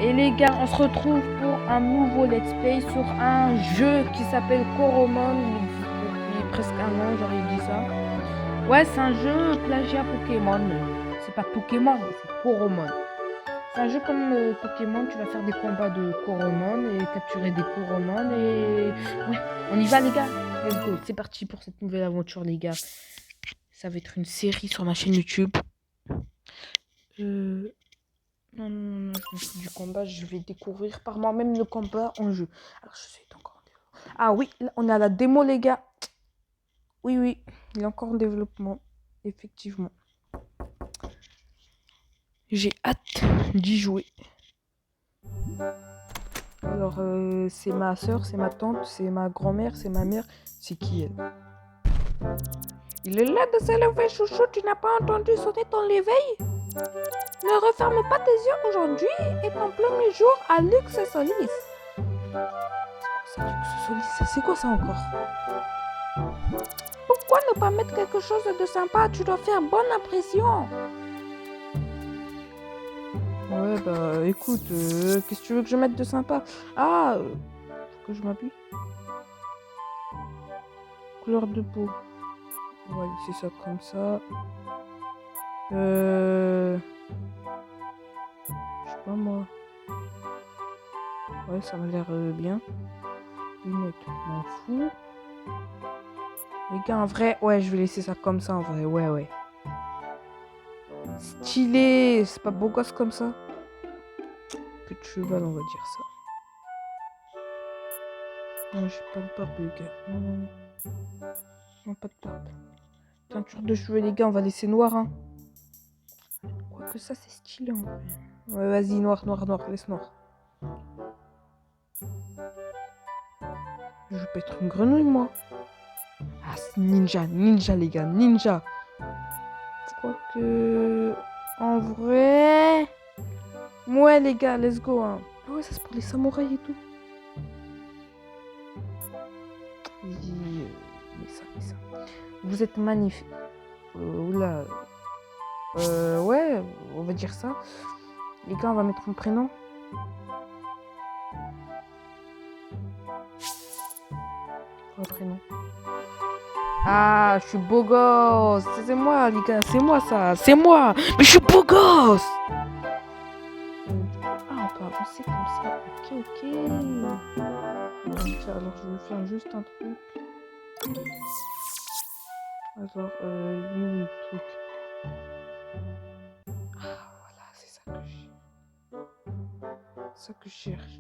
Et les gars, on se retrouve pour un nouveau let's play sur un jeu qui s'appelle Coromon. Depuis presque un an, j'aurais dit ça. Ouais, c'est un jeu plagiat Pokémon. C'est pas Pokémon, c'est Coromon. C'est un jeu comme Pokémon, tu vas faire des combats de Coromon et capturer des Coromon et... Ouais, on y va les gars. Let's go, c'est parti pour cette nouvelle aventure les gars. Ça va être une série sur ma chaîne YouTube. Non, je me fous du combat, je vais découvrir par moi-même le combat en jeu. Alors, je suis encore en développement. Ah oui, là, on a la démo, les gars. Oui, il est encore en développement, effectivement. J'ai hâte d'y jouer. Alors, c'est ma soeur, c'est ma tante, c'est ma grand-mère, c'est ma mère. C'est qui, elle? Il est là de se lever, chouchou, tu n'as pas entendu sonner ton réveil? Ne referme pas tes yeux, aujourd'hui est en premier jour à Lux Solis. C'est quoi ça encore? Pourquoi ne pas mettre quelque chose de sympa? Tu dois faire bonne impression. Ouais, bah écoute, qu'est-ce que tu veux que je mette de sympa? Ah, faut que je m'appuie. Couleur de peau. On va laisser ça comme ça. Je sais pas moi. Ouais, ça m'a l'air bien. Lunettes, m'en fous. Les gars, en vrai, ouais, je vais laisser ça comme ça, en vrai, ouais. Stylé, c'est pas beau gosse comme ça. Que de cheval, on va dire ça. Non, j'ai pas de barbe, les gars. Non, pas de barbe. Teinture de cheveux, les gars, on va laisser noir, hein. Quoique ça, c'est stylé, en vrai. Ouais, vas-y, noir, laisse noir. Je vais pas être une grenouille, moi. Ah, c'est ninja, les gars, ninja. Quoique... En vrai... Ouais, les gars, let's go, hein. Ah ouais, ça, c'est pour les samouraïs et tout. Mais ça. Vous êtes magnifique. Oula. Ouais, on va dire ça. Les gars, on va mettre mon prénom. Mon prénom. Ah, je suis beau gosse. C'est moi, les gars. C'est moi, ça. C'est moi. Mais je suis beau gosse. Ah, on peut avancer comme ça. Ok. Alors, je vais faire juste un truc. Alors, il est où le truc? Ah, voilà, c'est ça que je... ça que je cherche.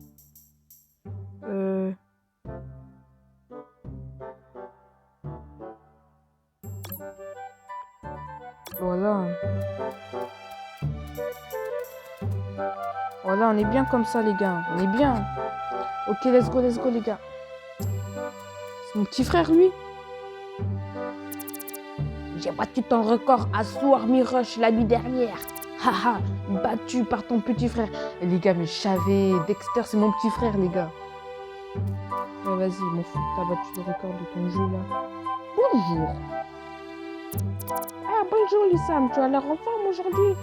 Voilà. Voilà, on est bien comme ça, les gars. On est bien. Ok, let's go, les gars. C'est mon petit frère, lui. J'ai battu ton record à Swarmy Rush la nuit dernière. Haha, battu par ton petit frère. Et les gars, mais je savais, Dexter, c'est mon petit frère, les gars. Ouais, vas-y, mon fou, t'as battu le record de ton jeu, là. Bonjour. Ah, bonjour, Lissam, tu as l'air en forme aujourd'hui.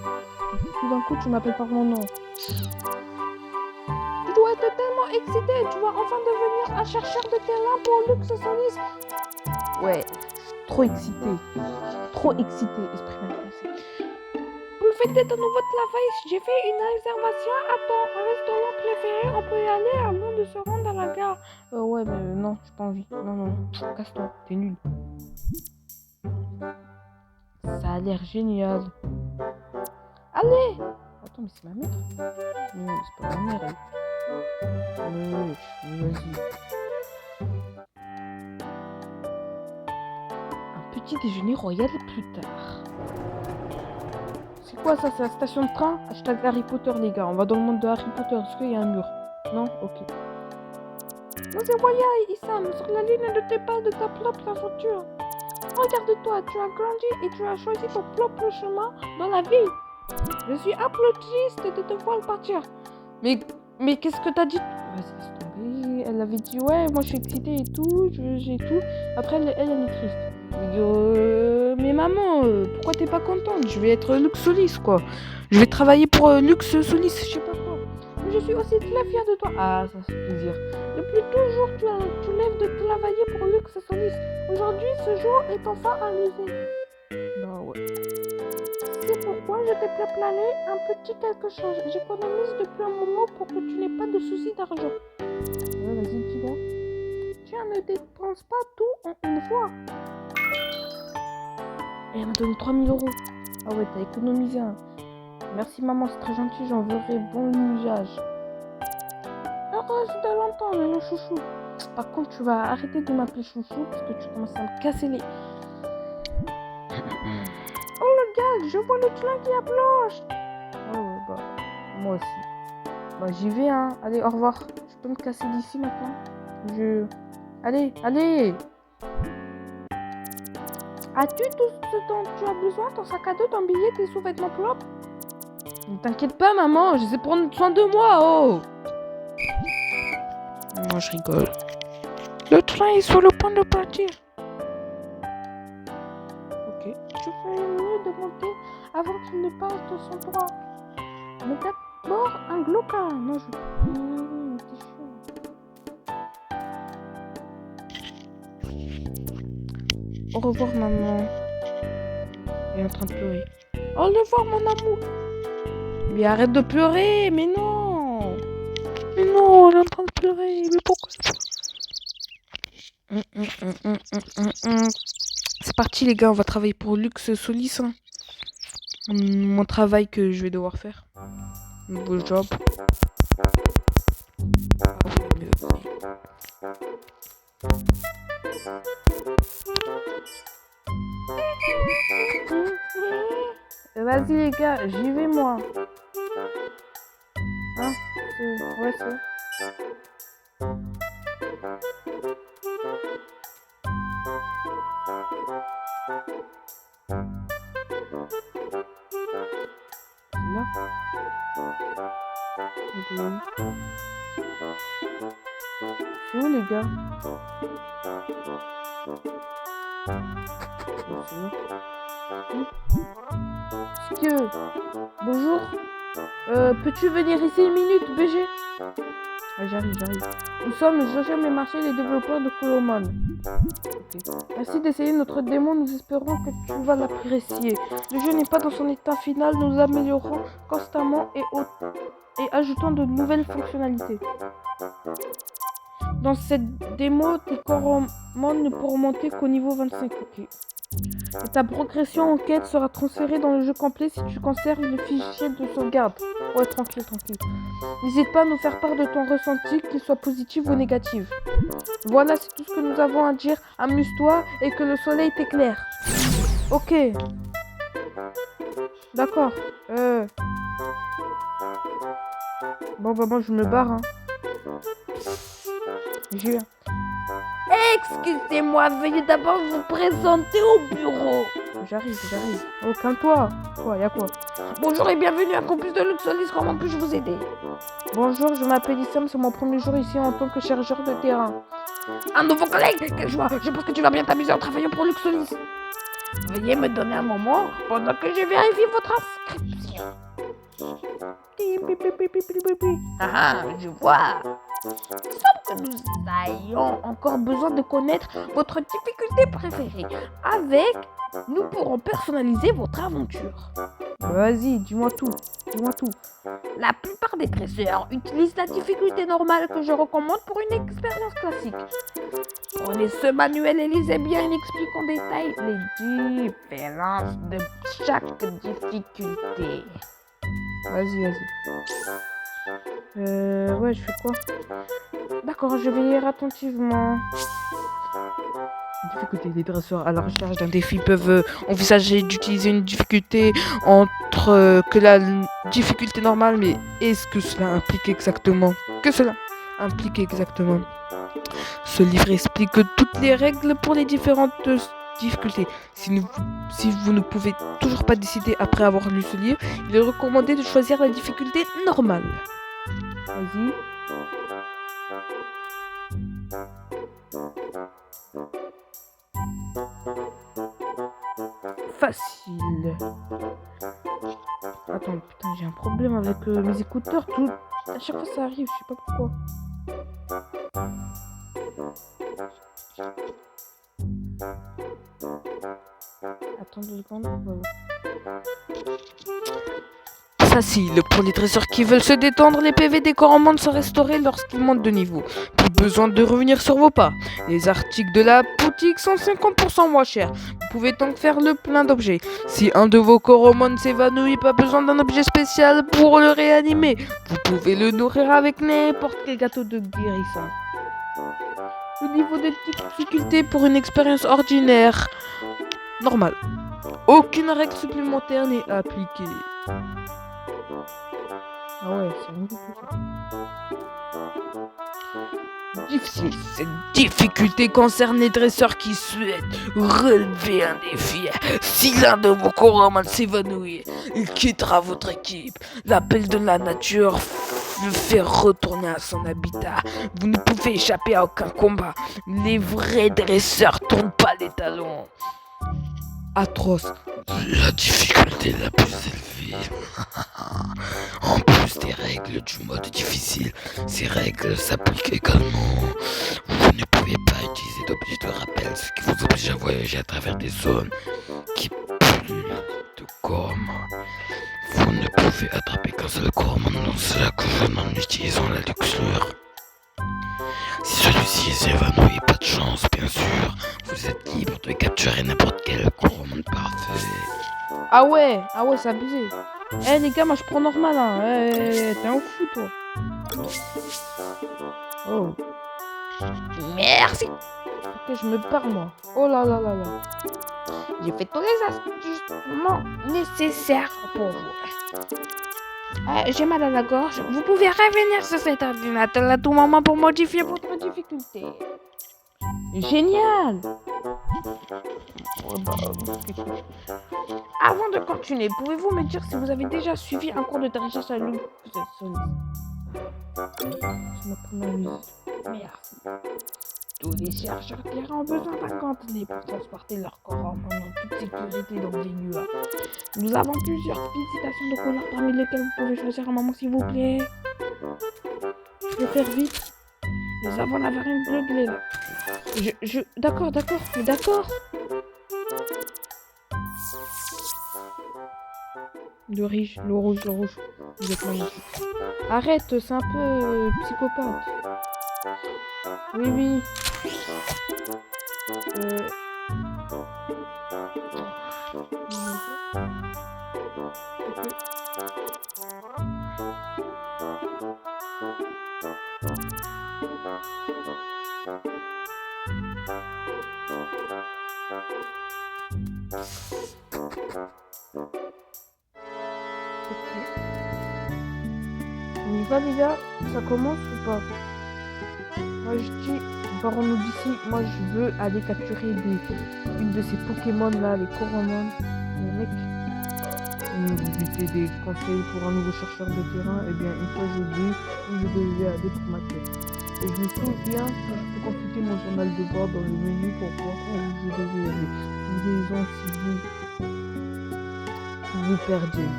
Tout d'un coup, tu m'appelles par mon nom. Tu dois être tellement excité, tu vas enfin devenir un chercheur de terrain pour Lux Solis. Ouais, trop excité, esprit mal placé. Pour fêter ton nouveau travail, j'ai fait une réservation à ton restaurant préféré. On peut y aller avant de se rendre à la gare. Ouais, mais non, j'ai pas envie. Non, casse-toi, t'es nul. Ça a l'air génial. Allez! Attends, mais c'est ma mère? Non, c'est pas ma mère, elle. Vas-y. Un petit déjeuner royal plus tard. C'est quoi ça? C'est la station de train? Hashtag Harry Potter, les gars. On va dans le monde de Harry Potter. Est-ce qu'il y a un mur? Non? Ok. Nous y voyons, Issam, sur la ligne de départ de ta propre aventure. Regarde-toi, tu as grandi et tu as choisi ton propre chemin dans la vie. Je suis un peu triste de te voir partir. Mais qu'est-ce que t'as dit? Vas-y, laisse tomber. Elle avait dit, ouais, moi je suis excitée et tout, j'ai tout. Après, elle est triste. Mais maman, pourquoi t'es pas contente? Je vais être Lux Solis, quoi. Je vais travailler pour Lux Solis, je sais pas quoi. Je je suis aussi très fière de toi. Ah, ça fait plaisir. Depuis toujours, tu lèves de travailler pour Lux et Solis. Aujourd'hui, ce jour est enfin arrivé. Bah ouais. C'est pourquoi je t'ai préparé un petit quelque chose. J'économise depuis un moment pour que tu n'aies pas de soucis d'argent. Ouais, vas-y, dis-moi. Tiens, ne dépense pas tout en une fois. Et elle m'a donné 3000 €. Ah ouais, t'as économisé un. Merci maman, c'est très gentil, j'en verrai bon usage. Heureuse de l'entendre, mon chouchou. Par contre, tu vas arrêter de m'appeler chouchou parce que tu commences à me casser les... Oh le gars, je vois le train qui approche. Ouais, bah, moi aussi. Bah, j'y vais, hein. Allez, au revoir. Je peux me casser d'ici maintenant. Allez. As-tu tout ce dont tu as besoin? Ton sac à dos, ton billet, tes sous-vêtements propres? Ne t'inquiète pas, maman, je sais prendre soin de moi, oh! Moi, je rigole. Le train est sur le point de partir. Ok. Tu ferais mieux de monter avant qu'il ne passe de son droit. Mais d'abord, un glaucin. Non, je... t'es chiant. Au revoir, maman. Elle est en train de pleurer. Au revoir, mon amour. Mais arrête de pleurer, mais non. Mais non, elle est en train de pleurer. Mais pourquoi? C'est parti, les gars, on va travailler pour Lux Solis. Hein. Mon travail que je vais devoir faire. Nouveau job. Vas-y les gars, j'y vais moi. Hein? Ouais, c'est... Là. C'est où les gars? Monsieur, bonjour. Peux-tu venir ici une minute, BG? Ouais, j'arrive. Nous sommes le Jochem et Marché, les développeurs de Colomon. Okay. Merci d'essayer notre démo, nous espérons que tu vas l'apprécier. Le jeu n'est pas dans son état final, nous améliorons constamment et ajoutons de nouvelles fonctionnalités. Dans cette démo, tes commandes ne pourront monter qu'au niveau 25. Ok. Et ta progression en quête sera transférée dans le jeu complet si tu conserves le fichier de sauvegarde. Ouais, tranquille. N'hésite pas à nous faire part de ton ressenti, qu'il soit positif ou négatif. Voilà, c'est tout ce que nous avons à dire. Amuse-toi et que le soleil t'éclaire. Ok. D'accord. Bon, bah, je me barre, hein. Je viens. Excusez-moi, veuillez d'abord vous présenter au bureau. J'arrive. Oh, calme-toi. Quoi, y'a quoi? Bonjour et bienvenue à Campus de Lux Solis, comment puis-je vous aider? Bonjour, je m'appelle Issam, c'est mon premier jour ici en tant que chargeur de terrain. Un nouveau collègue? Quelle joie! Je pense que tu vas bien t'amuser en travaillant pour Lux Solis. Veuillez me donner un moment pendant que je vérifie votre inscription. Ah, je vois. Sauf que nous ayons encore besoin de connaître votre difficulté préférée. Avec, nous pourrons personnaliser votre aventure. Vas-y, dis-moi tout. La plupart des dresseurs utilisent la difficulté normale que je recommande pour une expérience classique. Prenez ce manuel et lisez bien, il explique en détail les différences de chaque difficulté. Vas-y. Ouais, je fais quoi? D'accord, je vais lire attentivement. Difficulté des dresseurs à la recherche d'un défi peuvent envisager d'utiliser une difficulté entre que la difficulté normale, mais est-ce que cela implique exactement? Ce livre explique toutes les règles pour les différentes difficultés. Si vous ne pouvez toujours pas décider après avoir lu ce livre, il est recommandé de choisir la difficulté normale. Vas-y. Facile. Attends, putain, j'ai un problème avec mes écouteurs. À chaque fois, ça arrive, je sais pas pourquoi. Attends 2 secondes. Voilà. Facile, pour les dresseurs qui veulent se détendre, les PV des commandes sont restaurés lorsqu'ils montent de niveau. Plus besoin de revenir sur vos pas. Les articles de la boutique sont 50% moins chers. Vous pouvez donc faire le plein d'objets. Si un de vos coromons s'évanouit, pas besoin d'un objet spécial pour le réanimer. Vous pouvez le nourrir avec n'importe quel gâteau de guérison. Le niveau de difficulté pour une expérience ordinaire. Normal. Aucune règle supplémentaire n'est appliquée. Ah ouais, c'est rien du tout ça. Difficile. Cette difficulté concerne les dresseurs qui souhaitent relever un défi. Si l'un de vos coromons s'évanouit, il quittera votre équipe. L'appel de la nature le fait retourner à son habitat. Vous ne pouvez échapper à aucun combat. Les vrais dresseurs tournent pas les talons. Atroce. La difficulté la plus élevée. En plus des règles du mode difficile, ces règles s'appliquent également. Vous ne pouvez pas utiliser d'objets de rappel, ce qui vous oblige à voyager à travers des zones qui pullulent de coromons. Vous ne pouvez attraper qu'un seul coromon dans chaque zone en utilisant la luxure. Si celui-ci s'évanouit, pas de chance, bien sûr. Vous êtes libre de capturer n'importe quel coromon parfait. Ah ouais, c'est abusé. Eh les gars, moi je prends normal hein. T'es un fou toi. Oh. Merci. Ok, je me parle moi. Oh là là là là. J'ai fait tous les ajustements nécessaires pour vous. J'ai mal à la gorge. Vous pouvez revenir sur cet ordinateur à tout moment pour modifier votre difficulté. Génial. Avant de continuer, pouvez-vous me dire si vous avez déjà suivi un cours de recherche à l'eau? C'est ma première visite. Merci. Tous les chercheurs terrain ont besoin d'un conteneur pour transporter leur corps en toute sécurité dans des nuages. Nous avons plusieurs visitations de couleurs parmi lesquelles vous pouvez choisir un moment s'il vous plaît. Je peux faire vite. Nous avons la variante bleue bleu là. D'accord. Le rouge. Vous êtes magnifique. Arrête, c'est un peu psychopathe. Oui. On y va les gars, ça commence ou pas? Moi je dis, baron nous d'ici, moi je veux aller capturer une de ces Pokémon là, les Coromon. Les mecs, vous mettez des conseils pour un nouveau chercheur de terrain, et bien une fois j'ai dit où je devais aller pour ma quête. Et je me souviens que je peux consulter mon journal de bord dans le menu pour voir où je devais aller. Liaison si vous perdiez.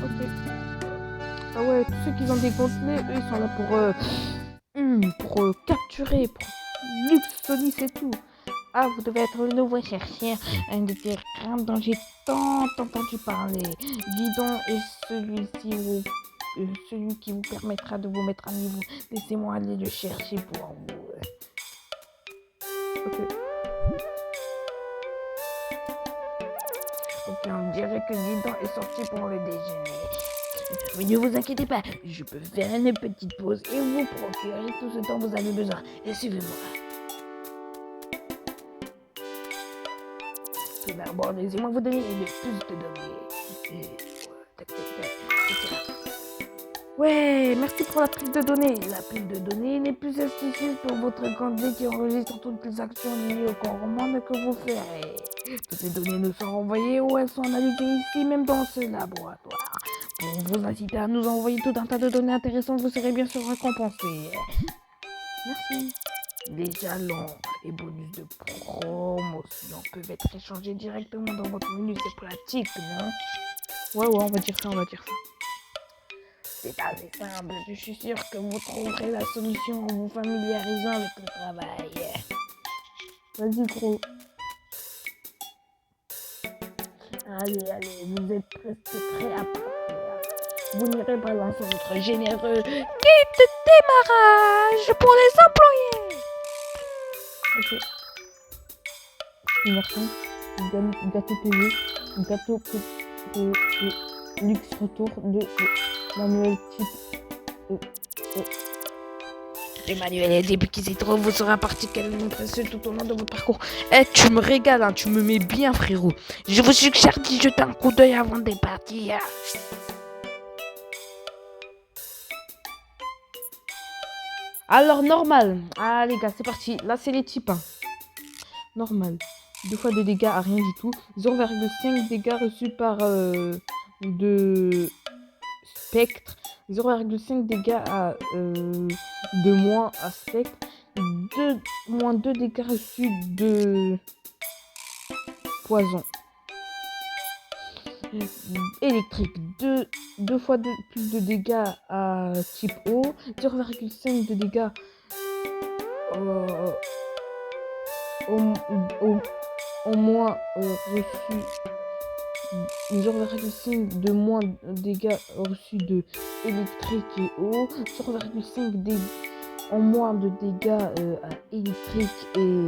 Ok. Ah ouais, tous ceux qui ont des contenus, eux, ils sont là pour capturer, pour Luxonis et tout. Ah, vous devez être le nouveau chercheur, un des terrains dont j'ai tant entendu parler. Guidon est celui-ci, celui qui vous permettra de vous mettre à niveau. Laissez-moi aller le chercher pour vous. Ok, on dirait que Guidon est sorti pour le déjeuner. Mais ne vous inquiétez pas, je peux faire une petite pause et vous procurer tout ce dont vous avez besoin. Et suivez-moi. Tout d'abord, laissez-moi vous donner le plus de données. Ouais, merci pour la prise de données. La pile de données n'est plus astucieuse pour votre candidat qui enregistre toutes les actions liées au commande que vous ferez. Toutes ces données nous sont envoyées ou elles sont analysées ici, même dans ce laboratoire. Pour vous inciter à nous envoyer tout un tas de données intéressantes, vous serez bien sûr récompensé. Merci. Les jalons et bonus de promotion peuvent être échangés directement dans votre menu. C'est pratique, non? Ouais, on va dire ça, on va dire ça. C'est assez simple. Je suis sûr que vous trouverez la solution en vous familiarisant avec le travail. Vas-y, gros. Allez, vous êtes presque prêts à partir. Vous n'irez pas dans votre généreux kit de démarrage pour les employés. Ok. 1h05. Gâteau PV. Gâteau de luxe retour de manuel type Emmanuel, et depuis qu'il s'y trouve, vous serez particulièrement précieux tout au long de votre parcours. Tu me régales, hein, tu me mets bien, frérot. Je vous suggère d'y jeter un coup d'œil avant de partir. Alors, normal. Ah, les gars, c'est parti. Là, c'est les types. Normal. 2 fois de dégâts à rien du tout. 0,5 dégâts reçus par de spectre. 0,5 dégâts à de moins à spectre. Moins 2 dégâts reçus de poison. Électrique. 2 fois plus de dégâts à type eau. 0,5 de dégâts au moins reçu 0,5 de moins de dégâts reçus de électrique et eau, 0,5 en moins de dégâts à électrique et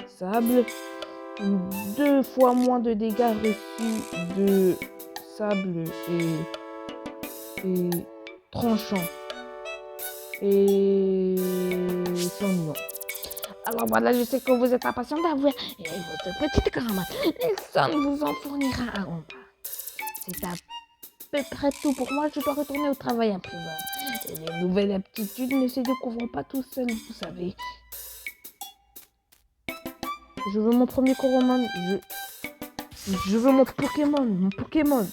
sable, 2 fois moins de dégâts reçus de sable et tranchant et flamboyant. Alors voilà, je sais que vous êtes impatient d'avoir votre petite caramel. Et ça ne vous en fournira un repas. C'est à peu près tout pour moi. Je dois retourner au travail à présent. Et les nouvelles aptitudes ne se découvrent pas tout seules, vous savez. Je veux mon premier Coromon. Je veux mon Pokémon. Mon Pokémon.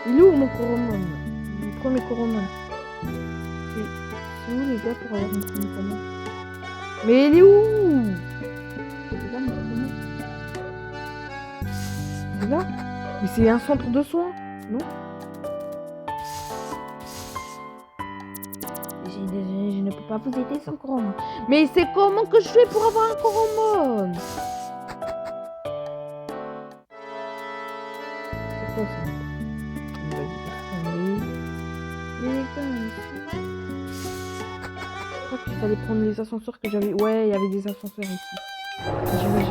Il est où mon Coromon? Mon premier Coromon. C'est où les gars pour avoir mon premier Coromon? Mais il est où? C'est là mon Coromon. C'est là? Mais c'est un centre de soins, non? Je suis désolée, je ne peux pas vous aider sans Coromon. Mais c'est comment que je fais pour avoir un Coromon? C'est quoi ça? Je crois qu'il fallait prendre les ascenseurs que j'avais. Ouais, il y avait des ascenseurs ici. J'y vais.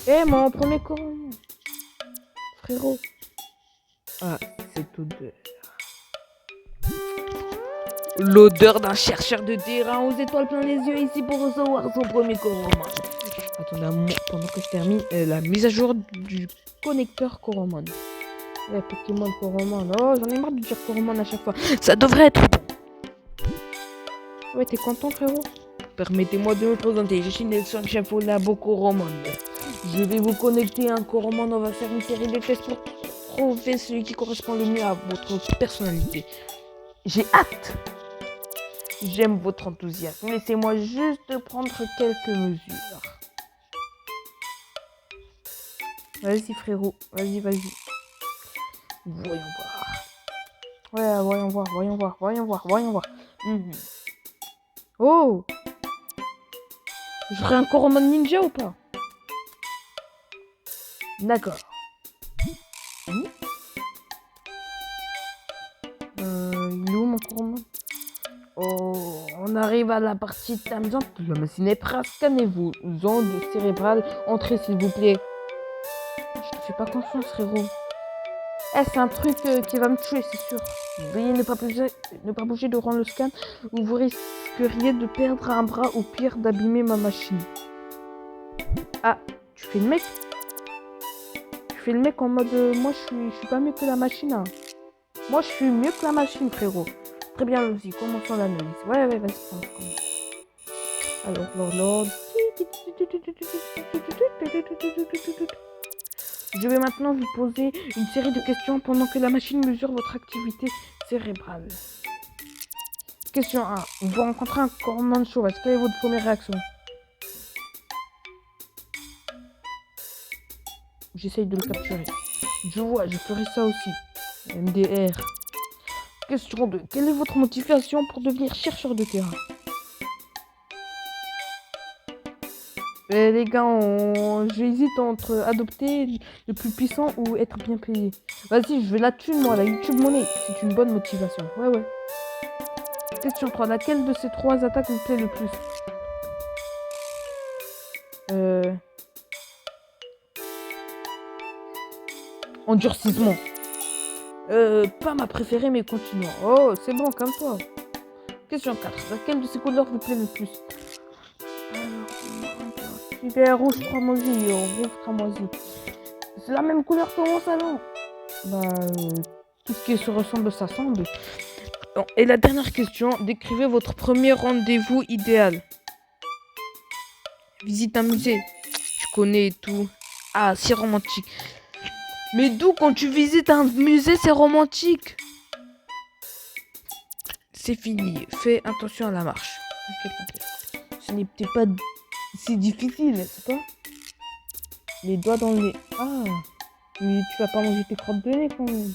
Eh, mon premier Coromon. Frérot. Ah, cette odeur. L'odeur d'un chercheur de terrain aux étoiles plein les yeux ici pour recevoir son premier Coromon. Attendez, pendant que je termine la mise à jour du connecteur Coromon. Ouais, Pokémon Coromon. Oh, j'en ai marre de dire Coromon à chaque fois. Ça devrait être bon. Ouais, t'es content, frérot? Permettez-moi de me présenter. Je suis Nelson, chef au labo Coromon. Je vais vous connecter à un Coromon. On va faire une série de tests pour trouver celui qui correspond le mieux à votre personnalité. J'ai hâte. J'aime votre enthousiasme. Laissez-moi juste prendre quelques mesures. Vas-y, frérot. Vas-y. Voyons voir. Ouais, voyons voir. Oh! J'aurais un Coromon ninja ou pas? D'accord. Il est où mon Coromon? Oh, on arrive à la partie amusante. La machine est prête. Scannez-vous. Zone cérébrale. Entrez, s'il vous plaît. Je te fais pas confiance, frérot. C'est un truc qui va me tuer, c'est sûr. Veuillez ne pas bouger durant le scan ou vous risqueriez de perdre un bras ou pire d'abîmer ma machine. Ah, tu fais le mec? Tu fais le mec en mode moi je suis pas mieux que la machine. Hein. Moi je suis mieux que la machine, frérot. Très bien, aussi. Commençons l'analyse. Ouais, vas-y, commence. Alors, Je vais maintenant vous poser une série de questions pendant que la machine mesure votre activité cérébrale. Question 1. Vous rencontrez un coromon sauvage. Quelle est votre première réaction? J'essaye de le capturer. Je vois, je ferai ça aussi. MDR. Question 2. Quelle est votre motivation pour devenir chercheur de terrain? Les gars, j'hésite entre adopter le plus puissant ou être bien payé. Vas-y, je veux la thune, moi, la YouTube Money. C'est une bonne motivation. Ouais. Question 3. Laquelle de ces 3 attaques vous plaît le plus? Endurcissement. Pas ma préférée, mais continuons. Oh, c'est bon, comme toi. Question 4. Laquelle de ces couleurs vous plaît le plus? Rouge cramoisi, rouge cramoisi. C'est la même couleur que mon salon. Tout ce qui se ressemble s'assemble. Et la dernière question, décrivez votre premier rendez-vous idéal. Visite un musée. Tu connais et tout. Ah, c'est romantique. Mais d'où quand tu visites un musée, c'est romantique? C'est fini. Fais attention à la marche. T'inquiète. Ce n'est peut-être pas... C'est difficile, c'est pas? Les doigts dans le nez. Ah, mais tu vas pas manger tes crottes de nez quand même.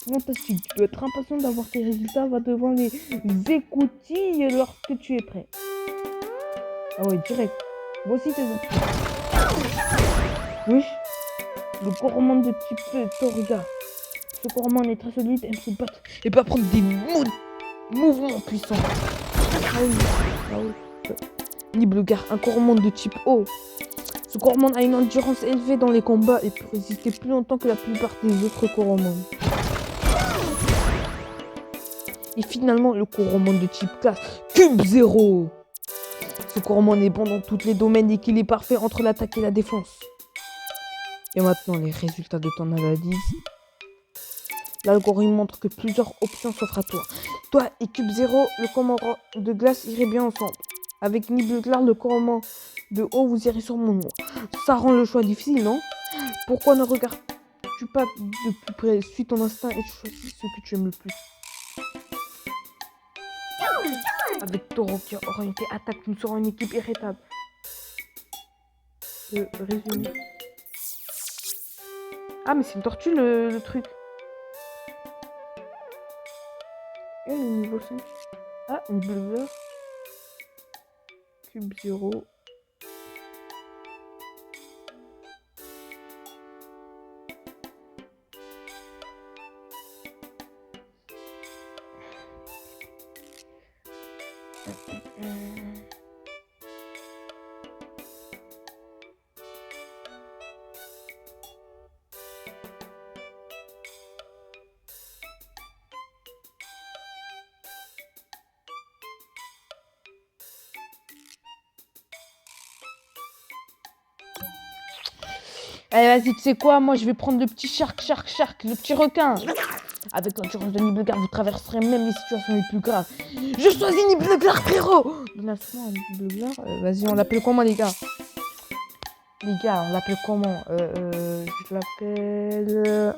Fantastique, tu dois être impatient d'avoir tes résultats. Va devant les écoutilles lorsque tu es prêt. Ah ouais, direct. Voici tes options. Oui. Le coromon de type Torga. Ce coromon est très solide, aime se battre et peut prendre des mouvements puissants. Ah oui. Nibelgar, un coromon de type O. Ce coromon a une endurance élevée dans les combats et peut résister plus longtemps que la plupart des autres coromons. Et finalement, le coromon de type classe Cube 0. Ce coromon est bon dans tous les domaines et qu'il est parfait entre l'attaque et la défense. Et maintenant, les résultats de ton analyse. L'algorithme montre que plusieurs options s'offrent à toi. Toi et Cube 0, le coromon de glace iraient bien ensemble. Avec Nibelgar, le coromon de haut, vous irez sur mon nom. Ça rend le choix difficile, non? Pourquoi ne regardes-tu pas de plus près? Suis ton instinct et choisis ce que tu aimes le plus. Avec Taureau qui a orienté attaque, nous serons une équipe irrétable. Résumé. Ah, mais c'est une tortue le truc. Et le niveau 5. Ah, une bleu. Cube 0. Allez, vas-y, tu sais quoi? Moi, je vais prendre le petit shark, le petit requin. Avec l'endurance de Nibelgar, vous traverserez même les situations les plus graves. Je choisis Nibelgar, frérot! L'instant à Nibelgar, vas-y, on l'appelle comment, les gars? Les gars, on l'appelle comment? Je l'appelle...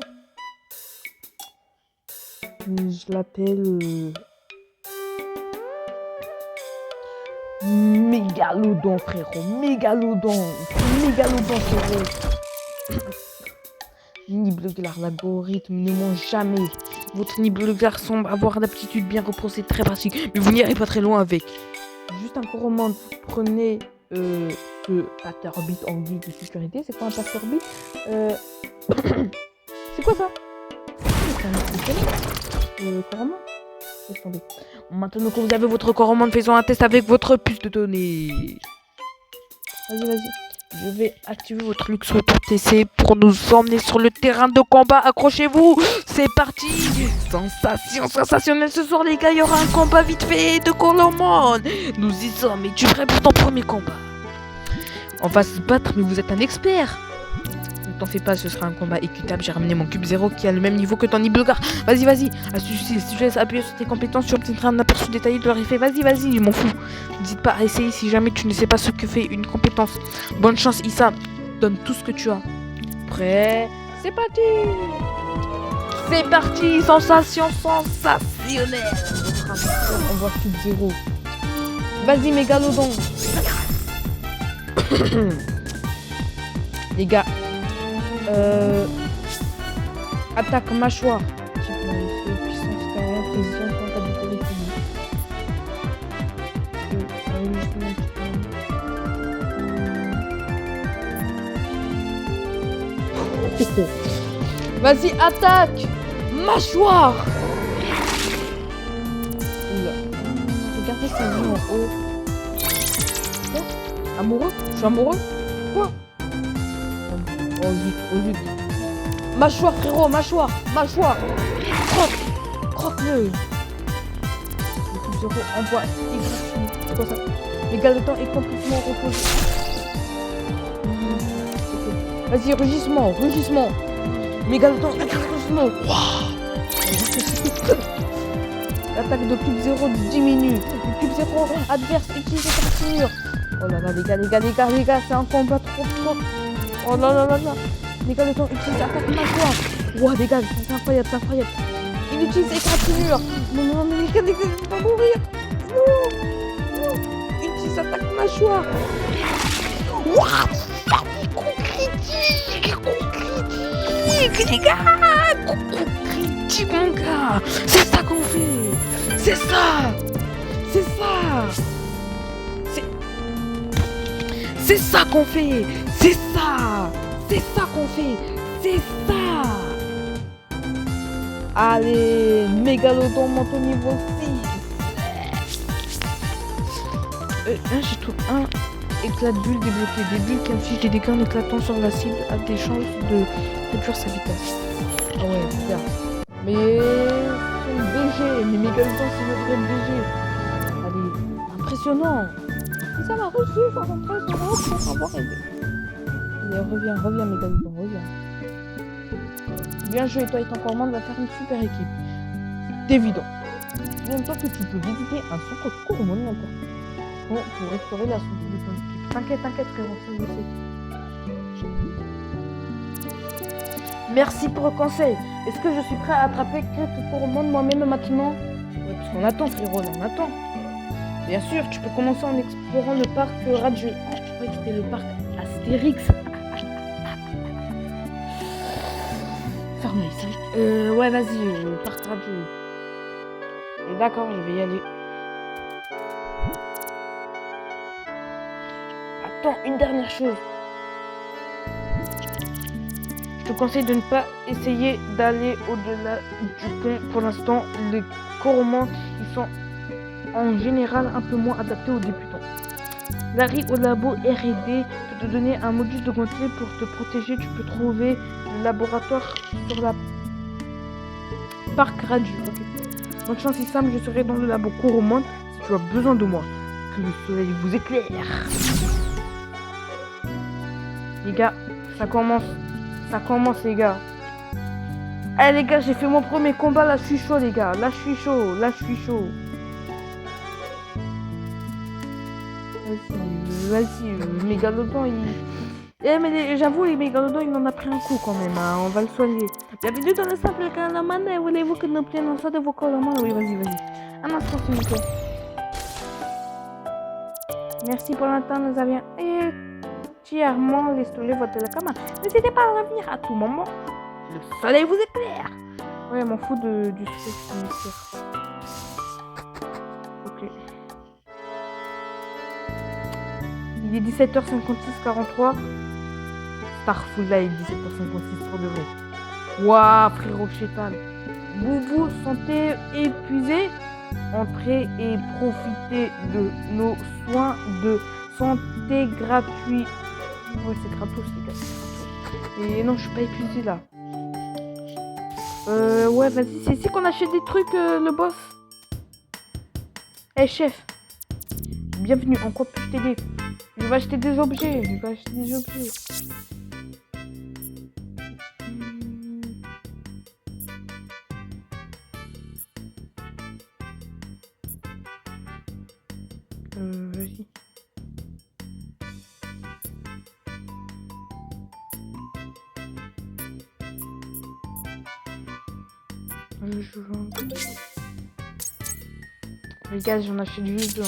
Mégalodon, frérot. Mégalodon, frérot. Nibelgar, l'algorithme ne ment jamais. Votre Nibelgar semble avoir l'aptitude bien reposée, très pratique, mais vous n'irez pas très loin avec. Juste un coromon, prenez ce Paterbit en guise de sécurité. C'est quoi un Paterbit? C'est quoi ça? Coromon? Laisse tomber. Maintenant que vous avez votre coromon, faisons un test avec votre puce de données. Vas-y. Je vais activer votre Luxo TC pour nous emmener sur le terrain de combat. Accrochez-vous, c'est parti. Sensation sensationnelle ce soir, les gars. Il y aura un combat vite fait de coromon. Nous y sommes. Es-tu prêt pour ton premier combat? On va se battre, mais vous êtes un expert. Ne t'en fais pas, ce sera un combat équitable. J'ai ramené mon Cube 0 qui a le même niveau que ton Nibelgar. Vas-y. Si je laisse appuyer sur tes compétences, tu obtiendras un aperçu détaillé de leur effet. Vas-y, je m'en fous. N'hésite pas à essayer si jamais tu ne sais pas ce que fait une compétence. Bonne chance, Issa. Donne tout ce que tu as prêts? C'est parti! C'est parti! Sensation sensationnelle! On voit Cube Zéro. Vas-y, Mégalodon! Les gars, attaque mâchoire. Puissance 40, précision 30 à Vas-y, attaque! Mâchoire! Oula. Regardez sa vie en haut. Quoi? Amoureux? Je suis amoureux? Quoi? Oh zut, oh zut. Mâchoire, frérot, mâchoire, mâchoire. Croque, croque-le. Le Cube Zéro envoie. C'est quoi ça? Mégalodon est complètement reposé. Vas-y, rugissement, rugissement. Mégalodon, rugissement. L'attaque de Cube Zéro diminue. Le Cube Zéro adverse utilise sa armure. Oh là là, les gars, c'est un combat trop fort. Oh là là là là. Mégalodon utilise attaque mâchoire. Wow, les gars, c'est incroyable, c'est incroyable. Il utilise égratignure. Non, non, mais les gars, il va mourir. Non, non. Il utilise attaque mâchoire. Waouh, coup critique, les gars. Coup critique, mon gars. C'est ça qu'on fait. C'est ça. C'est ça. C'est ça qu'on fait. C'est ça. C'est ça qu'on fait. C'est ça. Allez, Mégalodon monte au niveau 6. J'ai tout un éclat de bulle débloqué. Des bulles qui infligent des dégâts en éclatant sur la cible a des chances de réduire sa vitesse. Ah ouais, regarde. Mais c'est une BG. Mais Mégalodon c'est notre vrai BG. Allez, impressionnant. Et ça m'a reçu 73 € pour avoir aidé. Allez, reviens Mégalodon, reviens. Bien joué, toi et ton commande va faire une super équipe. C'est évident. En même temps que tu peux visiter un centre Coromon n'importe où pour restaurer la santé de ton équipe. T'inquiète frérot, ça je sais. Merci pour le conseil. Est-ce que je suis prêt à attraper Crête Coromon moi-même maintenant? Ouais, parce qu'on attend frérot, là, on attend. Bien sûr, tu peux commencer en explorant le parc radieux. Je croyais que c'était le parc Astérix. Ouais, vas-y, parc radieux. D'accord, je vais y aller. Attends, une dernière chose. Je te conseille de ne pas essayer d'aller au-delà du pont. Pour l'instant, les coromans, ils sont en général un peu moins adaptés aux débutants. Larry au labo R&D peut te donner un module de gantelet pour te protéger. Tu peux trouver le laboratoire sur la parc radio. Okay. Bonne chance Issam, je serai dans le labo Coromon si tu as besoin de moi. Que le soleil vous éclaire. Les gars, ça commence les gars. Allez les gars, j'ai fait mon premier combat, là je suis chaud les gars. Là je suis chaud. Vas-y, Mégalodon il... mais j'avoue, les Mégalodons, il en a pris un coup quand même, hein. On va le soigner. Bienvenue dans le simple Calaman, voulez-vous que nous prenions ça de vos colomans? Oui, vas-y. Un instant, s'il vous plaît. Merci pour l'instant, nous avions entièrement restauré votre télécommande. N'hésitez pas à revenir à tout moment. Le soleil vous éclaire. Ouais, m'en fous du stress. Ok. Il est 17h56-43. Starful là, il est 17h56 pour de vrai. Waouh, frérot Chétal. Vous vous sentez épuisé? Entrez et profitez de nos soins de santé gratuits. Ouais, c'est gratos, les gars. Et non, je suis pas épuisé là. Ouais, vas-y, c'est ici qu'on achète des trucs, le boss. Eh, chef. Bienvenue, en quoi puis-je t'aider? Je vais acheter des objets. Vas-y. Je joue. Les gars, j'en achète juste deux.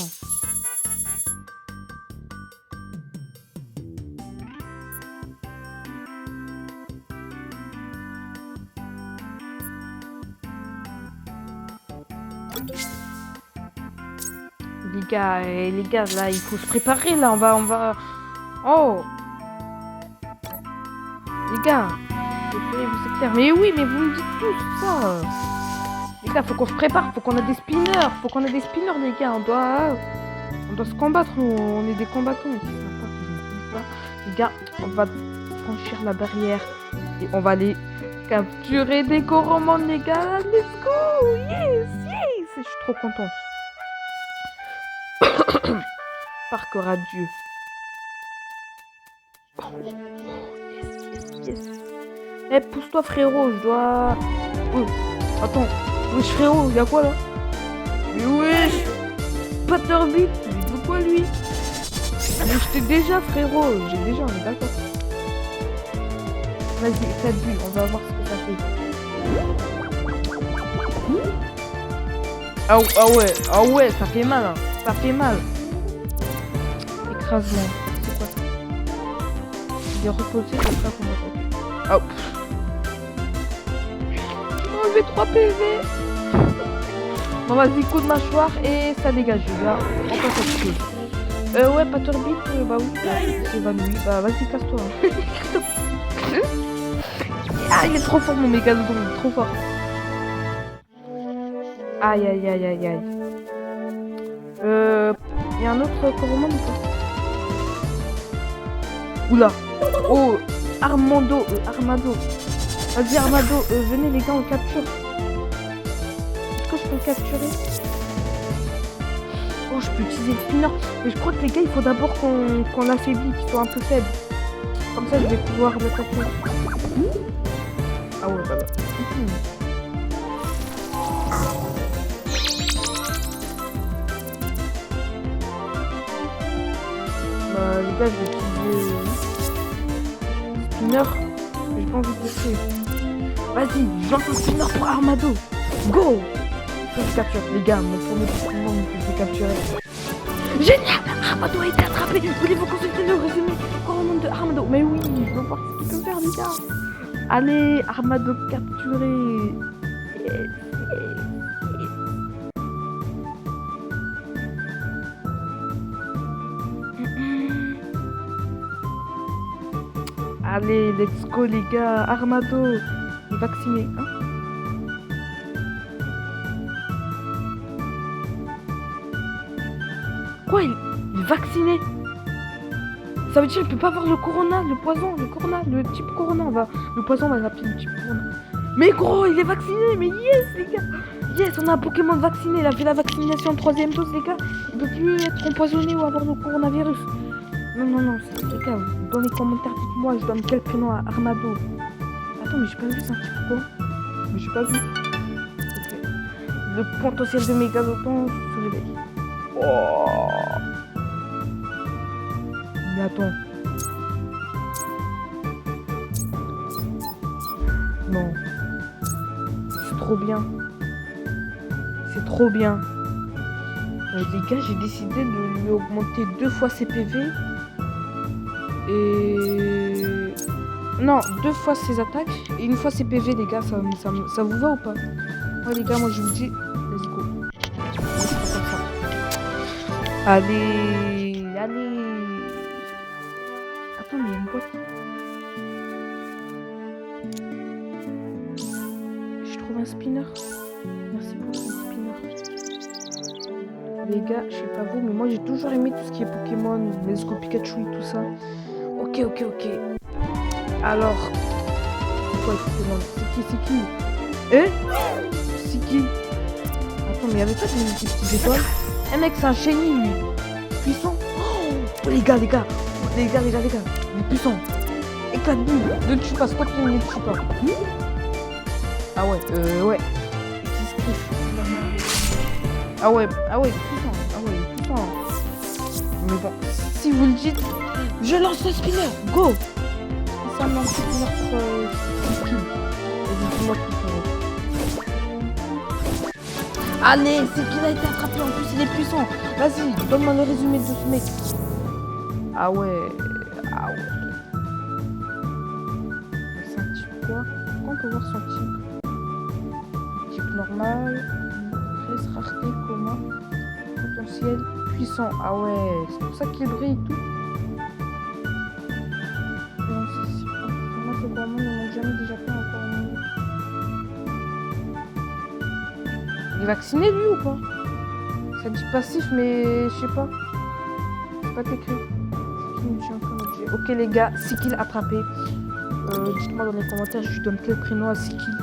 Les gars, là, il faut se préparer, là, on va... Oh! Les gars, vous éclairez. Mais oui, mais vous me dites tout ça. Les gars, faut qu'on se prépare, faut qu'on a des spinners, les gars, on doit se combattre, on est des combattants. Les gars, on va franchir la barrière et on va aller capturer des Coromans, les gars. Let's go! Yes! Je suis trop content. Parc radieux. Oh, yes. Eh, pousse-toi, frérot, je dois... Oh, attends. Wesh, frérot, y'a quoi, là? Mais wesh! Patterbeat, il veut quoi, lui? Mais je t'ai déjà, frérot. On est d'accord. Vas-y, fais-lui, on va voir ce que ça fait. Ah ouais, ça fait mal, hein. Ça fait mal. Écrasement. C'est quoi ça? Il est reposé comme ça qu'on va... Oh. J'ai enlevé 3 PV. Bon, vas-y, coup de mâchoire et ça dégage. Là, on passe à autre chose. Ouais, Patterbeat, bah oui, c'est évanoui. Bah, vas-y, casse-toi. Ah, il est trop fort, mon mégalodon, il est trop fort. Aïe. Y a un autre Coromon ou pas? Oula. Oh, Armado. Vas-y, Armado, venez les gars, on capture. Est-ce que je peux le capturer? Oh, je peux utiliser le spinner. Mais je crois que les gars, il faut d'abord qu'on l'affaiblit, qu'il soit un peu faible. Comme ça, je vais pouvoir le capturer. Ah ouais, bah là. Bah, les gars, je vais utiliser spinner. J'ai pas envie de laisser. Vas-y, je lance un spinner pour Armado. Go! Je capture, les gars, mon premier Pokémon que je vais capturer. Génial! Armado a été attrapé! Voulez-vous consulter le résumé Coromon de Armado? Mais oui, je veux voir ce qu'il peut faire, les gars. Allez, Armado capturé. Yes. Allez, let's go les gars. Armado est vacciné, hein? Quoi, il est vacciné? Ça veut dire qu'il peut pas avoir le corona, le type corona. Le poison va l'appeler le type corona. Mais gros, il est vacciné, mais yes les gars. Yes, on a un Pokémon vacciné, il a fait la vaccination 3e dose les gars. Il peut plus être empoisonné ou avoir le coronavirus. Non, les gars, dans les commentaires, dites-moi, je donne quel prénom à Armado. Attends, mais j'ai pas vu, c'est un type quoi? Mais j'ai pas vu. Okay. Le potentiel de Mégalodon se réveille. Oh. Mais attends. Non. C'est trop bien. C'est trop bien. Les gars, j'ai décidé de lui augmenter 2 fois ses PV. Et... Non, 2 fois ses attaques et 1 fois ses PV, les gars. Ça vous va ou pas? Ouais, les gars, moi je vous dis, let's go. Allez. Attends, mais il y a une boîte. Je trouve un spinner. Merci pour le spinner. Les gars, je sais pas vous, mais moi j'ai toujours aimé tout ce qui est Pokémon, Let's Go Pikachu et tout ça. Ok. Alors, c'est quoi Pokémon? C'est qui? C'est qui? Attends, mais il y avait pas des petites étoiles? Eh mec, c'est un Shiny lui. Puissant. Oh les gars. Il est puissant. Éclate-nous. Ne tue pas, c'est quoi qui ne tue pas? Ah ouais, ouais. Petit script. Ah ouais, il est puissant. Mais bon, si vous le dites, je lance le spinner. Go. Ça me lance le spinner pour skill. Et dites-moi qui Allez, c'est qu'il a été attrapé, en plus il est puissant. Vas-y, donne-moi le résumé de ce mec. Ah ouais. Ah ouais. C'est un type quoi? On peut voir son type. Type normal, presse, rareté, commun, potentiel, puissant. Ah ouais, c'est pour ça qu'il brille et tout. Non, c'est sûr. Moi, c'est pour moi, ils n'ont jamais déjà fait encore. Il est vacciné lui ou pas? Ça dit passif, mais je sais pas. C'est pas écrit. Ok les gars, Sikil attrapé. Dites-moi dans les commentaires, je lui donne quel prénom à Sikil.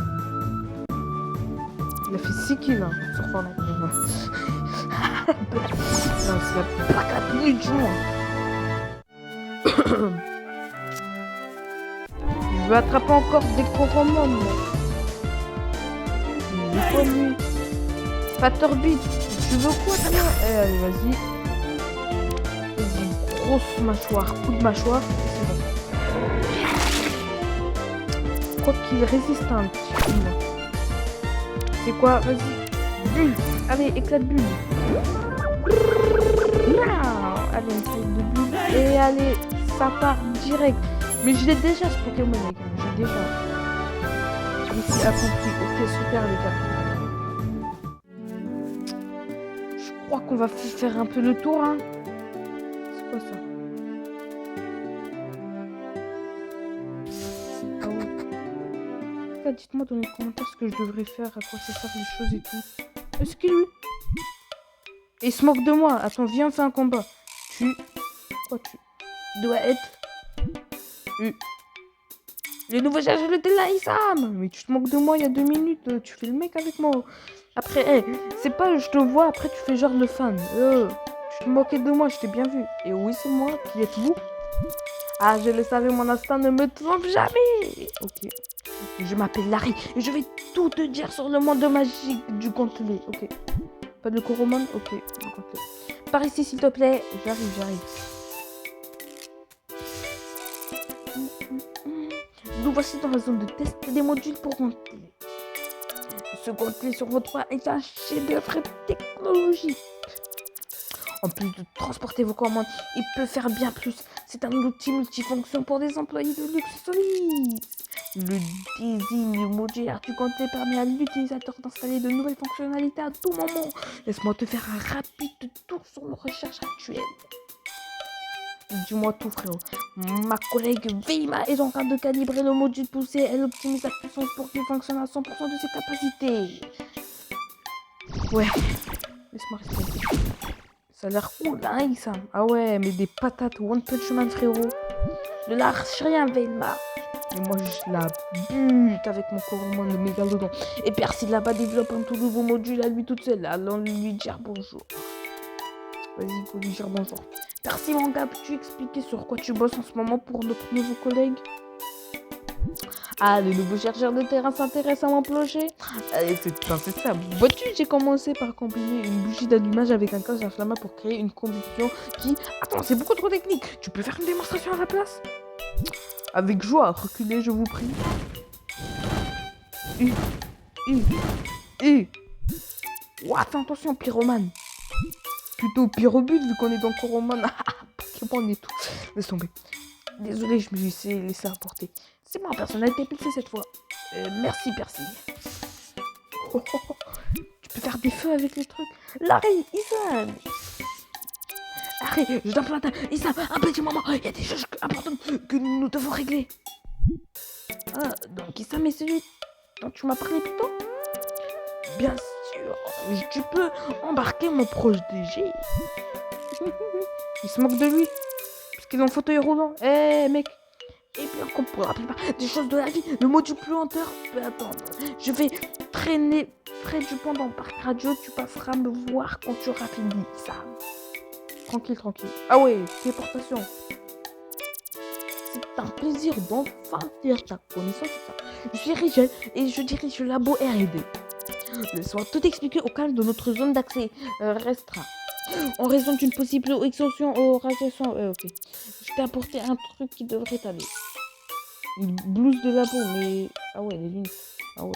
Il a fait Sikil hein, sur Fortnite. Non, c'est la plaque la plus nulle du monde. Je veux attraper encore des coromons. Il est pas lui. Patterbit, tu veux quoi toi? Allez, vas-y. Vas-y, grosse mâchoire, coup de mâchoire. Je crois qu'il résiste à un petit peu. C'est quoi? Vas-y. Bulle. Allez, éclat de bulle. Allez, une taille de bulle. Et allez, ça part direct. Mais je l'ai déjà ce Pokémon, les gars. J'ai déjà. Ici, accompli. Ok, super, les gars. Je crois qu'on va faire un peu le tour, hein. C'est quoi ça? Ah ouais. Dites-moi dans les commentaires ce que je devrais faire, à quoi ça sert les choses et tout. Est-ce qu'il lui? Et il se moque de moi. Attends, viens, on fait un combat. Tu... Quoi tu dois être... Le nouveau chargeur de là, Issam. Mais tu te moques de moi il y a 2 minutes. Tu fais le mec avec moi. Après, hey, c'est pas je te vois, après tu fais genre le fan. Tu te moquais de moi, je t'ai bien vu. Et oui, c'est moi. Qui êtes-vous? Ah, je le savais, mon instinct ne me trompe jamais. Ok. Je m'appelle Larry et je vais tout te dire sur le monde magique du Gantelet. Ok. Pas de Coromon? Ok. Par ici, s'il te plaît. J'arrive. Nous voici dans la zone de test des modules pour Gantelet. Ce Gantelet sur votre toit est un chef-d'œuvre technologique. En plus de transporter vos commandes, il peut faire bien plus. C'est un outil multifonction pour des employés de luxe solide. Le design modulaire du Gantelet permet à l'utilisateur d'installer de nouvelles fonctionnalités à tout moment. Laisse-moi te faire un rapide tour sur nos recherches actuelles. Dis-moi tout, frérot. Ma collègue Veima est en train de calibrer le module poussé. Elle optimise la puissance pour qu'il fonctionne à 100% de ses capacités. Ouais, laisse-moi rester. Ça a l'air cool, hein, Issam. Ah ouais, mais des patates One Punch Man, frérot. Ne lâche rien, Veima. Et moi, je la bute avec mon Coromon, le mégalodon. Et Percy là-bas développe un tout nouveau module à lui toute seule. Allons lui dire bonjour. Vas-y, faut lui dire bonjour. Percy, mon gars, peux-tu expliquer sur quoi tu bosses en ce moment pour notre nouveau collègue? Ah, le nouveau chercheur de terrain s'intéresse à mon projet. Allez, c'est ça. Vois-tu, j'ai commencé par combiner une bougie d'allumage avec un gaz inflammable pour créer une combustion qui... Attends, c'est beaucoup trop technique. Tu peux faire une démonstration à la place? Avec joie, reculez, je vous prie. Ouah, fais attention, pyromane. Plutôt pyrobute, vu qu'on est dans Coromon. Pokémon et tout. Laisse tomber. Désolé, je me suis laissé apporter. C'est ma personnalité pixée cette fois. Merci, Percy. Tu peux faire des feux avec les trucs. Larry, Issam. Arrête, je t'implante. Issam, un petit moment. Il y a des choses importantes que nous devons régler. Ah, donc Issam est celui dont tu m'as parlé plus tôt? Bien sûr. Tu peux embarquer mon proche DG. Il se moque de lui. Parce qu'il est en fauteuil roulant. Mec. Et bien qu'on pour la plupart des choses de la vie, le module plus lenteur peut attendre. Je vais traîner près du pont dans le parc radio. Tu passeras me voir quand tu auras fini ça. Tranquille. Ah ouais, téléportation. C'est un plaisir d'enfin faire ta connaissance. Je suis Rigel et je dirige le labo R&D. Laisse-moi tout expliquer au calme de notre zone d'accès restreint. En raison d'une possible extension aux radiations. Ok. Je t'ai apporté un truc qui devrait t'aller. Une blouse de labo, mais... Ah ouais, les lunettes. Ah ouais.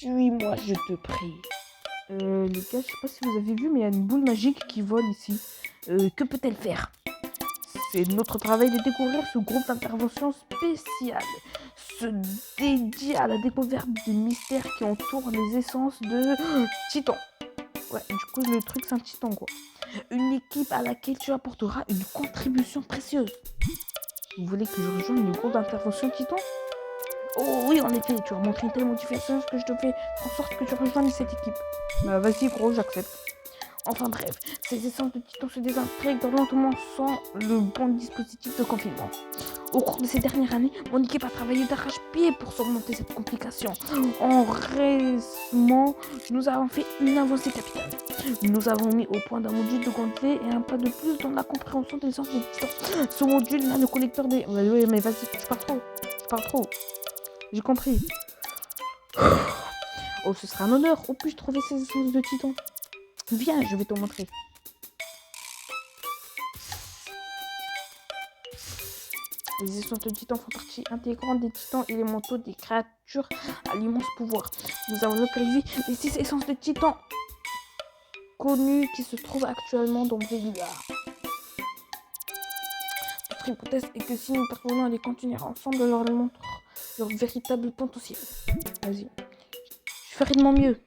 Suis-moi, je te prie. Les gars, je sais pas si vous avez vu, mais il y a une boule magique qui vole ici. Que peut-elle faire? C'est notre travail de découvrir ce groupe d'intervention spécial. Se dédié à la découverte des mystères qui entourent les essences de Titan. Ouais, du coup, le truc, c'est un Titan, quoi. Une équipe à laquelle tu apporteras une contribution précieuse. Vous voulez que je rejoigne le groupe d'intervention Titan? Oh oui, en effet, tu as montré une telle motivation que je te fais en sorte que tu rejoignes cette équipe. Bah vas-y, gros, j'accepte. Enfin bref, ces essences de Titan se désintègrent lentement sans le bon dispositif de confinement. Au cours de ces dernières années, mon équipe a travaillé d'arrache-pied pour surmonter cette complication. En récemment, nous avons fait une avancée capitale. Nous avons mis au point d'un module de gantelet et un pas de plus dans la compréhension des essences de Titan. Ce module a le collecteur des... Oui, mais vas-y, je parle trop. J'ai compris. Oh, ce sera un honneur. Où puis-je trouver ces essences de Titan? Viens, je vais te montrer. Les essences de Titan font partie intégrante des Titans élémentaux, des créatures à l'immense pouvoir. Nous avons localisé les 6 essences de Titan connues qui se trouvent actuellement dans Veilluard. Notre hypothèse est que si nous parvenons à les contenir ensemble, leur montre leur véritable potentiel. Vas-y. Je ferai de mon mieux.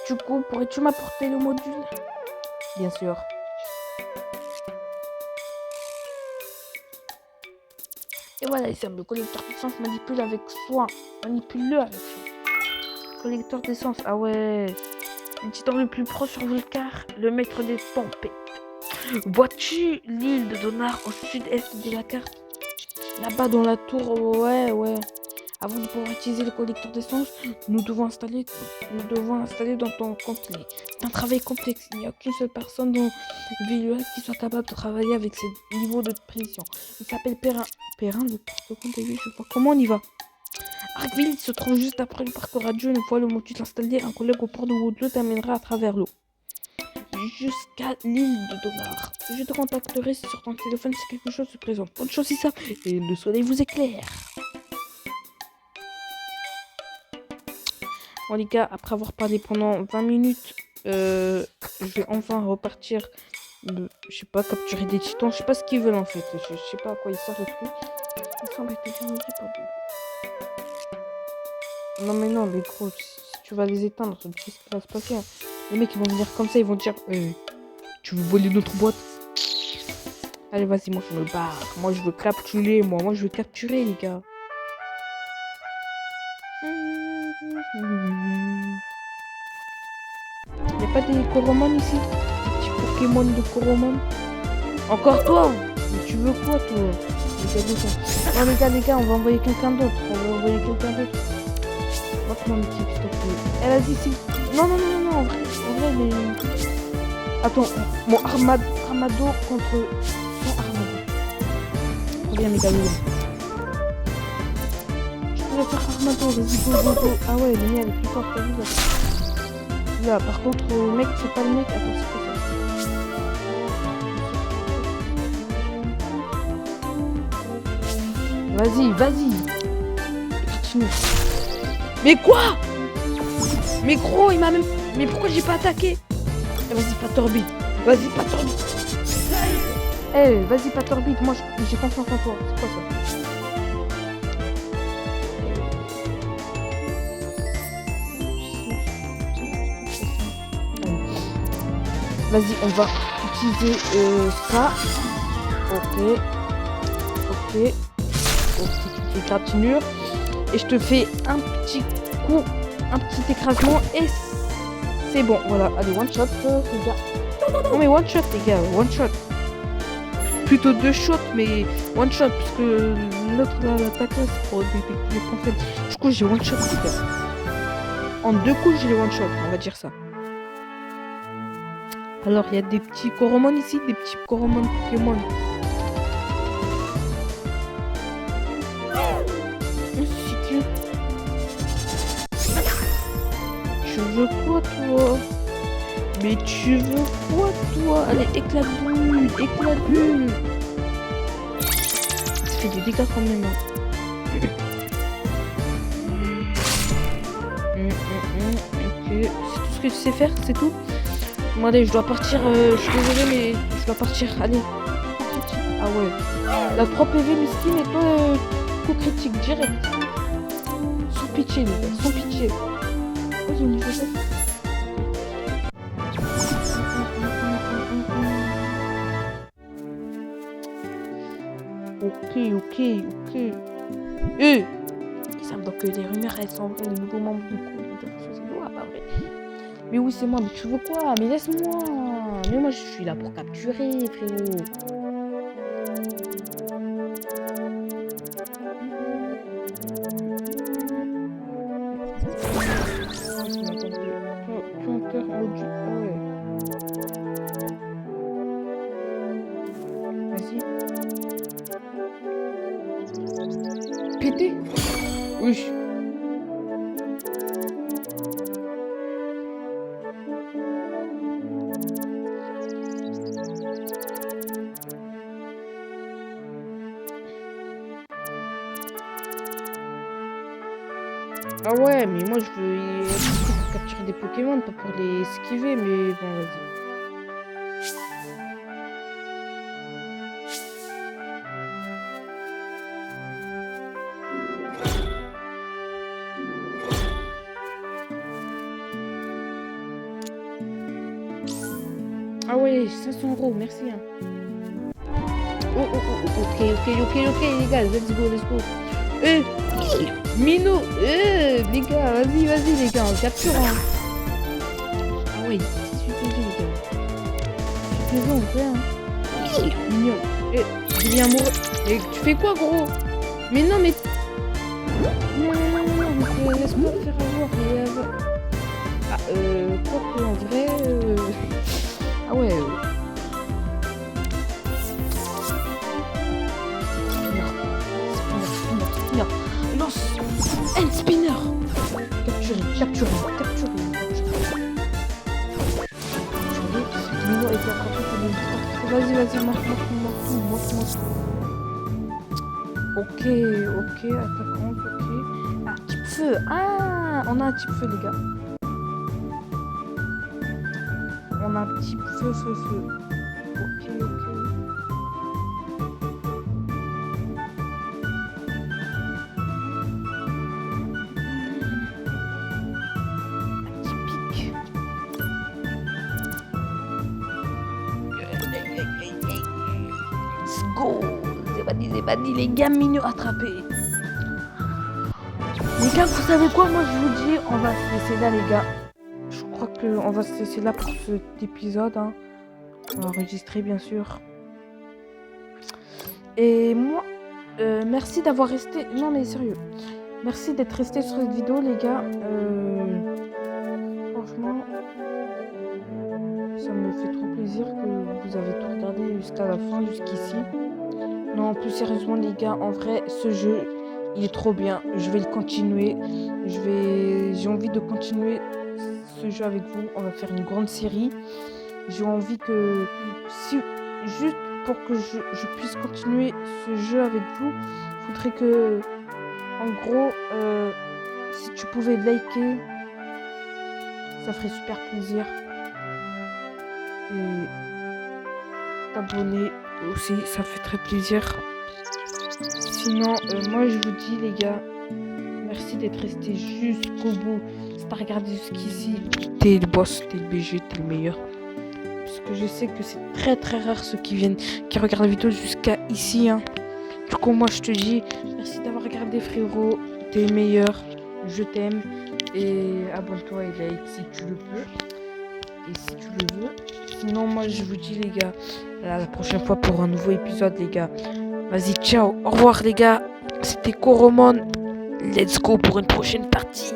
Du coup, pourrais-tu m'apporter le module? Bien sûr. Et voilà, il semble le collecteur d'essence manipule-le avec soin. Collecteur d'essence, ah ouais. Le titan le plus proche sur Vulcar, le maître des tempêtes. Vois-tu l'île de Donar au sud-est de la carte? Là-bas dans la tour, ouais. Avant de pouvoir utiliser le collecteur d'essence, nous devons installer dans ton compte. C'est un travail complexe. Il n'y a qu'une seule personne dans Veilluard qui soit capable de travailler avec ces niveaux de pression. Il s'appelle Perrin. Perrin, le porte-compte, je vois. Comment on y va? Arkville se trouve juste après le parcours radio. Une fois le module installé, un collègue au port de Woodlot t'amènera à travers l'eau jusqu'à l'île de Donar. Je te contacterai sur ton téléphone si quelque chose se présente. Bonne chose si ça, et le soleil vous éclaire. Bon les gars, après avoir parlé pendant 20 minutes, je vais enfin repartir, je sais pas, capturer des titans. Je sais pas ce qu'ils veulent en fait, je sais pas à quoi ils servent le truc. Il semble être bien dit pour lui. Non mais gros, si tu vas les éteindre, tu sais ce qui va se passer. Hein. Les mecs ils vont venir comme ça, ils vont dire tu veux voler notre boîte? Allez vas-y, moi je me barre, moi je veux capturer, moi je veux capturer les gars. Y'a pas des Coromon ici? Des petits Pokémon de Coromon? Encore toi? Mais tu veux quoi toi? Non les gars, on va envoyer quelqu'un d'autre. Maintenant l'équipe, s'il te plaît. Elle a dit si. Non, en vrai, mais... Attends, mon Armado contre son Armado. Reviens les gars, je pourrais faire Armado, vas-y, go. Ah ouais, le mien elle est plus forte, t'as vu là. Là, par contre, le mec, c'est pas le mec. Attends, c'est quoi ça? Vas-y. Continue. Mais quoi? Mais gros, il m'a même... Mais pourquoi j'ai pas attaqué? Vas-y, pas torbide. Vas-y, pas torbide. Moi, j'ai confiance en toi. C'est quoi ça? Vas-y, on va utiliser ça. Ok, tu fais gratinure. Et je te fais un petit coup, un petit écrasement et c'est bon. Voilà, allez, one shot les gars. Non mais one shot les gars, one shot. Plutôt 2 shots mais one shot parce que l'autre là, l'attaque là c'est pour détecter les points faibles. Du coup j'ai one shot les gars. En 2 coups j'ai les one shot, on va dire ça. Alors il y a des petits Coromon ici, des petits Coromon Pokémon. Tu veux quoi toi? Mais tu veux quoi toi? Allez, éclat de bulle. Ça fait des dégâts quand même. Hein. c'est tout ce que tu sais faire, c'est tout. Bon, allez, je dois partir, je suis désolé, mais je dois partir. Allez, coup critique. Ah ouais. La 3 PV Miskin et toi, coup critique, direct. Sans pitié, les gars, sans pitié. Vas-y, on y va. Ok. Ils savent donc que les rumeurs, elles sont vraies, les nouveaux membres du groupe de ah, pas vrai. Mais oui, c'est moi, mais tu veux quoi? Mais laisse-moi. Mais moi, je suis là pour capturer, frérot. Vas-y. Pété? Oui. Ah ouais, mais moi je veux pour capturer des Pokémon, pas pour les esquiver, mais bon, vas-y. Ah ouais, 500 €, merci. Hein. Ok, les gars, let's go. Mino, les gars, vas-y, les gars, on capture. Hein. Ah ouais, suffisant, les gars. Suffisant, en vrai. Hein. Mignon. Je deviens amoureux. Et tu fais quoi, gros? Mais non, mais. Non, laisse-moi me faire avoir. Quoi que, en vrai. Ah ouais. Spinner. Lance. End spinner. Capturé. Mino était attrapé par une force. Vas-y, montre-moi tout. Ok, attaquante, ok. Ah, type feu. Ah, on a un type feu, les gars. On a un petit feu. Ok. Typique. Let's go. Zébadi, les gars mignons attrapés. Les gars, vous savez quoi? Moi, je vous dis, on va se laisser là, les gars. Je crois qu'on va se laisser là pour cet épisode. Hein. On va enregistrer, bien sûr. Et moi, merci d'avoir resté... Non, mais sérieux. Merci d'être resté sur cette vidéo, les gars. Franchement, ça me fait trop plaisir que vous avez tout regardé jusqu'à la fin, jusqu'ici. Non, plus sérieusement, les gars, en vrai, ce jeu, il est trop bien. Je vais le continuer. J'ai envie de continuer ce jeu avec vous. On va faire une grande série. J'ai envie que... juste pour que je puisse continuer ce jeu avec vous, il faudrait que... En gros, si tu pouvais liker, ça ferait super plaisir. Et t'abonner aussi, ça fait très plaisir. Sinon, moi je vous dis les gars, merci d'être resté jusqu'au bout. Si t'as regardé jusqu'ici, t'es le boss, t'es le BG, t'es le meilleur. Parce que je sais que c'est très rare ceux qui regardent la vidéo jusqu'à ici. Hein. Du coup, moi je te dis, merci d'avoir regardé frérot, t'es le meilleur, je t'aime. Et abonne-toi et like si tu le peux. Et si tu le veux. Sinon, moi je vous dis les gars, à la prochaine fois pour un nouveau épisode les gars. Vas-y, ciao, au revoir les gars. C'était Koromon. Let's go pour une prochaine partie.